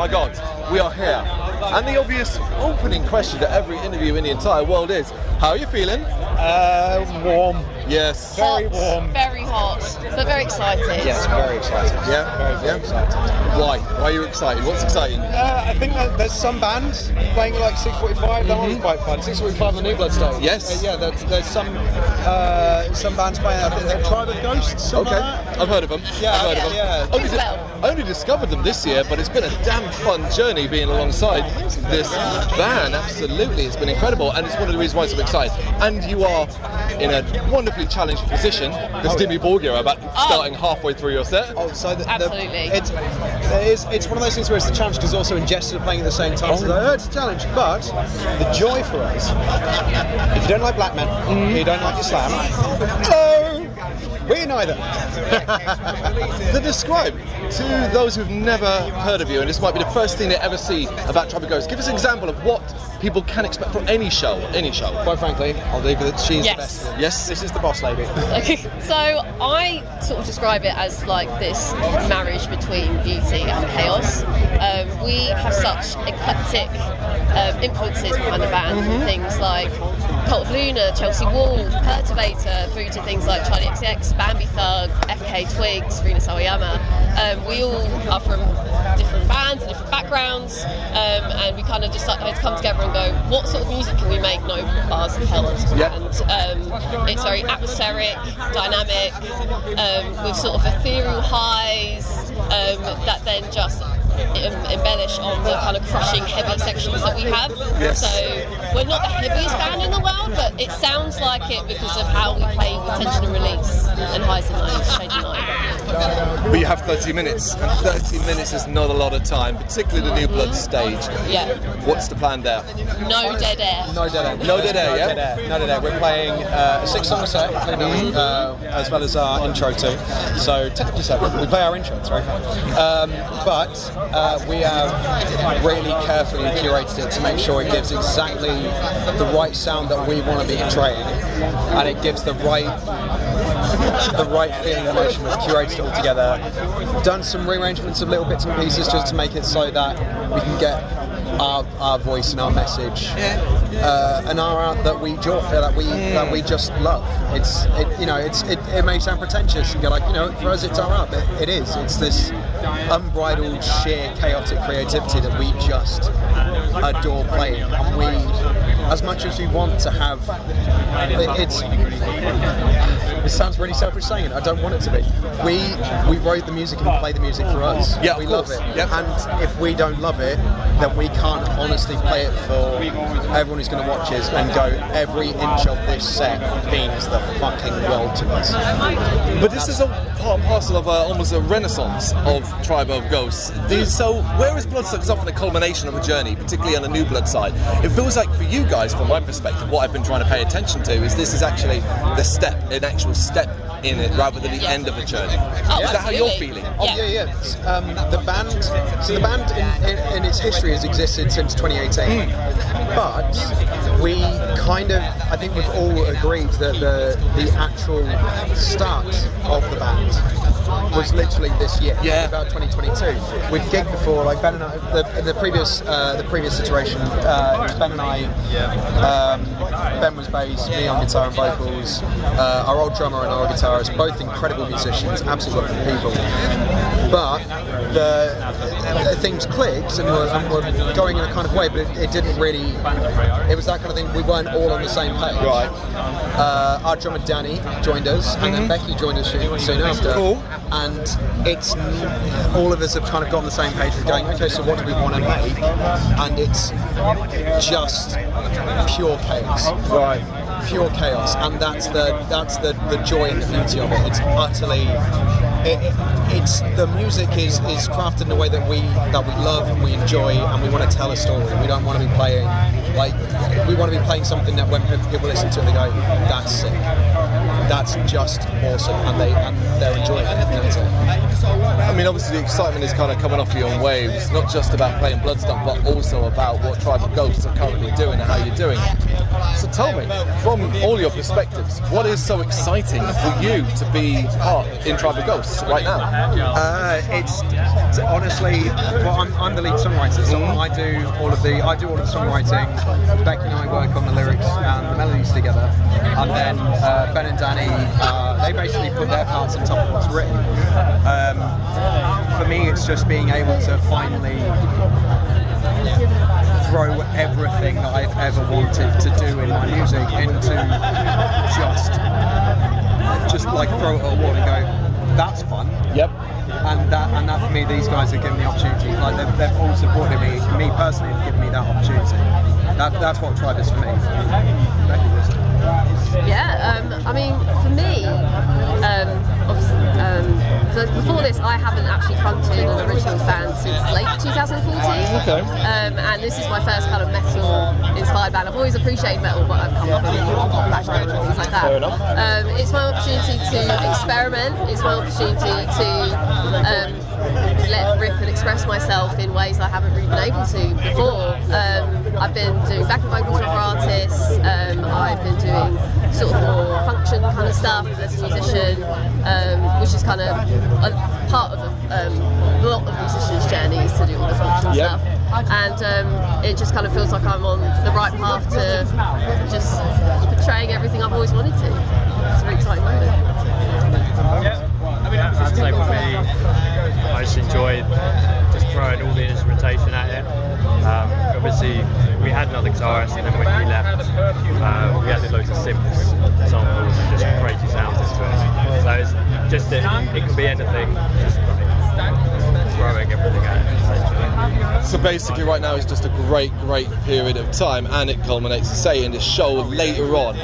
my God, we are here. And the obvious opening question to every interview in the entire world is, how are you feeling? Warm. Yes. Very hot, warm. Very hot, but very excited. Yes, very excited. Yeah? Very excited. Why? Why are you excited? What's exciting? I think that there's some bands playing at like 6:45. That one's quite fun. 6:45 on the new Bloodstock. Yes. Yeah, there's some bands playing at Tribe of Ghosts. Something Okay. like that. I've heard of them. Yeah, I've heard of them. yeah. I only discovered them this year, but it's been a damn fun journey being alongside this band. Absolutely, it's been incredible, and it's one of the reasons why I'm so excited. And you are in a wonderfully challenging position because Dimmy Borgir are about starting halfway through your set. Oh, so Absolutely. It's one of those things where it's the challenge because also Ingested are playing at the same time. So it's a challenge, but the joy for us, if you don't like black men, you don't like Islam, we're neither. To describe to those who've never heard of you, and this might be the first thing they ever see about Tribe of Ghosts, give us an example of what people can expect from any show. Quite frankly, I'll leave it that she's the best. Yes. This is the boss lady. Okay, so I sort of describe it as like this marriage between beauty and chaos. We have such eclectic influences behind the band, from things like Cult of Luna, Chelsea Wolf, Perturbator, through to things like Charlie XX, Bambi Thug, FK Twigs, Rina Sawayama. We all are from different bands and different backgrounds, and we kind of just had to come together and go, what sort of music can we make no bars held? Yep. And it's very atmospheric, dynamic, with sort of ethereal highs that then just embellish on the kind of crushing heavy sections that we have. Yes. So we're not the heaviest band in the world, but it sounds like it because of how we play with tension and release and highs and lows, shades and light. But you have 30 minutes, and 30 minutes is not a lot of time, particularly the new Blood stage. Yeah. What's the plan there? No dead air. No dead air. No dead air, yeah? No dead air. We're playing a 6-song set, including, as well as our intro too. So technically 7. We play our intro, it's very fun. But we have really carefully curated it to make sure it gives exactly the right sound that we want to be portraying, and it gives the right feeling and emotion. We've curated it all together, done some rearrangements of little bits and pieces just to make it so that we can get our voice and our message and our art that we we just love. It may sound pretentious and go like, for us it's our art, but it is. It's this unbridled, sheer, chaotic creativity that we just adore playing, and we, as much as we want to have, it sounds really selfish saying it, I don't want it to be. We wrote the music and play the music for us. Yeah, we of love course. it. Yep. And if we don't love it, then we can't honestly play it for everyone who's going to watch us and go, every inch of this set means the fucking world to us. But this is a part and parcel of almost a renaissance of Tribe of Ghosts. So where is Bloodstock is often a culmination of a journey, particularly on the new Blood side. It feels like for you guys, from my perspective, what I've been trying to pay attention to is this is actually the step, an actual step in it, rather than the end of the journey. Oh, is that how you're feeling? Yeah. The band in its history has existed since 2018, but we kind of, I think we've all agreed that the actual start of the band was literally this year, about 2022. We've gigged before, like Ben and I, the previous situation, it was Ben and I, Ben was bass, me on guitar and vocals, our old drummer and our guitarist, both incredible musicians, absolutely people. But the things clicked and were going in a kind of way, but it didn't really, it was that kind of thing, we weren't all on the same page. Right. Our drummer Danny joined us, and then Becky joined us soon after. Cool. And it's, all of us have kind of got on the same page with going, okay, so what do we want to make? And it's just pure chaos. Right. Pure chaos, and that's the joy and the beauty of it. It's utterly, it's the music is crafted in a way that we love and we enjoy, and we want to tell a story. We don't want to be playing we want to be playing something that when people listen to it, they go, that's sick, that's just awesome, and they're enjoying it. That's it. I mean, obviously the excitement is kind of coming off you in waves, not just about playing Bloodstock, but also about what Tribe of Ghosts are currently doing and how you're doing it. So tell me, from all your perspectives, what is so exciting for you to be part in Tribe of Ghosts right now? It's honestly, well, I'm the lead songwriter, so I do all of the songwriting. Becky and I work on the lyrics and the melodies together, and then Ben and Danny, they basically put their parts on top of what's written. For me, it's just being able to finally throw everything that I've ever wanted to do in my music into just like throw it at a wall and go, that's fun. Yep. And that for me, these guys have given me the opportunity. Like they've all supported me personally, have given me that opportunity. That's what Tribe is for me. Yeah, I mean, for me, so before this, I haven't actually fronted an original band since late 2014. Okay. And this is my first kind of metal-inspired band. I've always appreciated metal, but I've come from a rock background and things like that. Fair enough. It's my opportunity to experiment. It's my opportunity to let rip and express myself in ways I haven't really been able to before. I've been doing backing vocals with other artists. I've been doing sort of more function kind of stuff as a musician, which is kind of a part of a lot of musicians' journeys to do all the function stuff. And it just kind of feels like I'm on the right path to just portraying everything I've always wanted to. It's a very exciting moment. I'd say for me, I just enjoyed just throwing all the instrumentation at it. Obviously, we had another guitarist, and then when he left, we added loads of synths, samples, and just crazy sounds into it. So it's just it can be anything, just throwing everything at it, essentially. So basically right now is just a great period of time, and it culminates, say, in the show later on.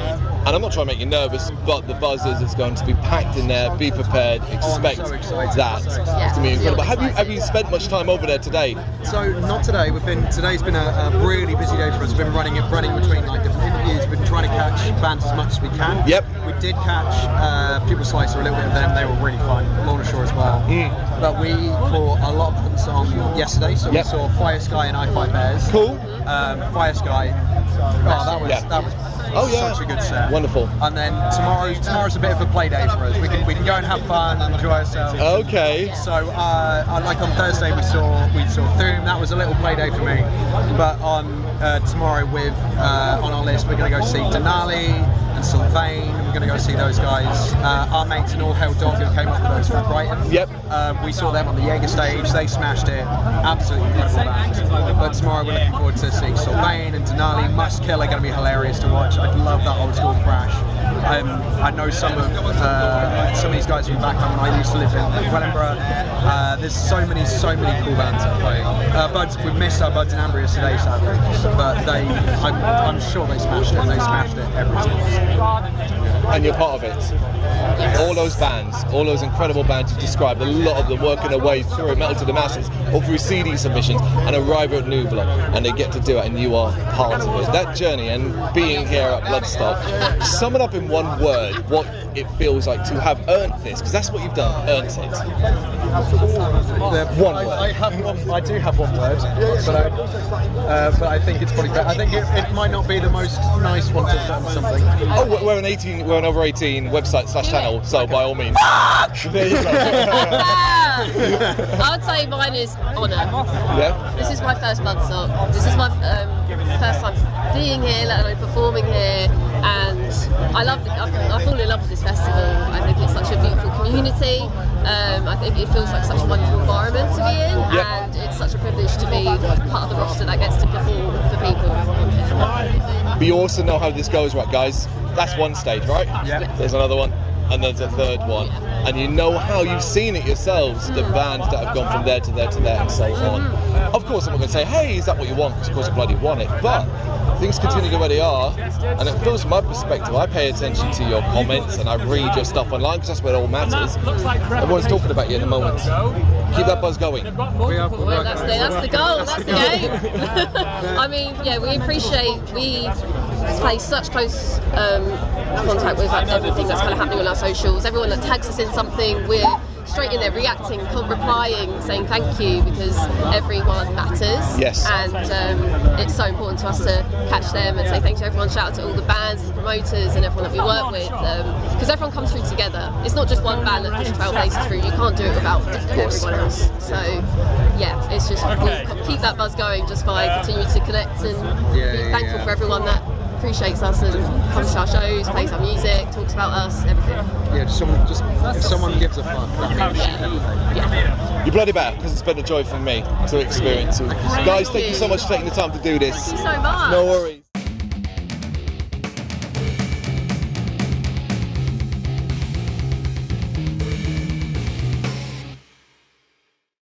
And I'm not trying to make you nervous, but the buzz is going to be packed in there. Be prepared, expect that. It's going to be incredible. Have you spent much time over there today? So not today. Today's been a really busy day for us. We've been running between like different interviews. We've been trying to catch bands as much as we can. Yep. We did catch Pupil Slicer, a little bit of them. They were really fun. Lorna Shore as well. But we caught a lot of them on yesterday. So we saw Fire Sky and I Fight Bears. Cool. Fire Sky. That was such a good set. Wonderful. And then tomorrow's a bit of a play day for us. We can go and have fun and enjoy ourselves. Okay. So like on Thursday we saw Thoom. That was a little play day for me. But on tomorrow on our list we're going to go see Denali and Sylvain. We're going to go see those guys. Our mates in All Hell Dog who came up with us from Brighton. Yep. We saw them on the Jaeger stage. They smashed it. Absolutely incredible band. But tomorrow we're looking forward to seeing Sylvain and Denali. Must Kill are going to be hilarious to watch. I love that old school thrash. I know some of these guys from back home when I used to live in Wellingborough. There's so many cool bands that play. We missed our Buds and Ambrius today, sadly, but I'm sure they smashed it. They smashed it every time. And you're part of it. Yes. All those bands, all those incredible bands you described, a lot of them working their way through Metal to the Masses or through CD submissions and arrive at Nubla, and they get to do it, and you are part of it. That journey and being here at Bloodstock, sum it up in one word, what it feels like to have earned this, because that's what you've done, earned it. One word. I do have one word, but I think it's probably better. I think it might not be the most nice one to put something. Oh, we're an over 18 website / channel, so by all means. There you go. I would say mine is honour. Yeah. This is my first Bloodstock. This is my first time being here, let alone performing here, and I've fallen in love with this festival. I think it's such a beautiful community. I think it feels like such a wonderful environment to be in, and it's such a privilege to be part of the roster that gets to perform for people. But you also know how this goes, right, guys? That's one stage, right? Yeah. There's another one, and there's a third one. And you know how you've seen it yourselves, the bands that have gone from there to there to there and so on. Of course, I'm not going to say, hey, is that what you want? Because of course you bloody want it. But things continue the way they are, and it feels from my perspective, I pay attention to your comments and I read your stuff online because that's where it all matters. Everyone's talking about you at the moment. Keep that buzz going. That's the goal, that's the game. I mean, we appreciate, we play such close contact with everything that's kind of happening on our socials. Everyone that tags us in something, we're straight in there, reacting, replying, saying thank you, because everyone matters. Yes. And it's so important to us to catch them and say thank you to everyone. Shout out to all the bands and promoters and everyone that we work with, because everyone comes through together. It's not just one band that pushes Trailblazers through. You can't do it without everyone else. So yeah, it's just we'll keep that buzz going just by continuing to connect and be thankful for everyone that appreciates us and comes to our shows, plays our music, talks about us, everything. Yeah, if someone gives a fuck, that means everything. You bloody better, because it's been a joy for me to experience you. Guys, thank you so much for taking the time to do this. Thank you so much. No worries.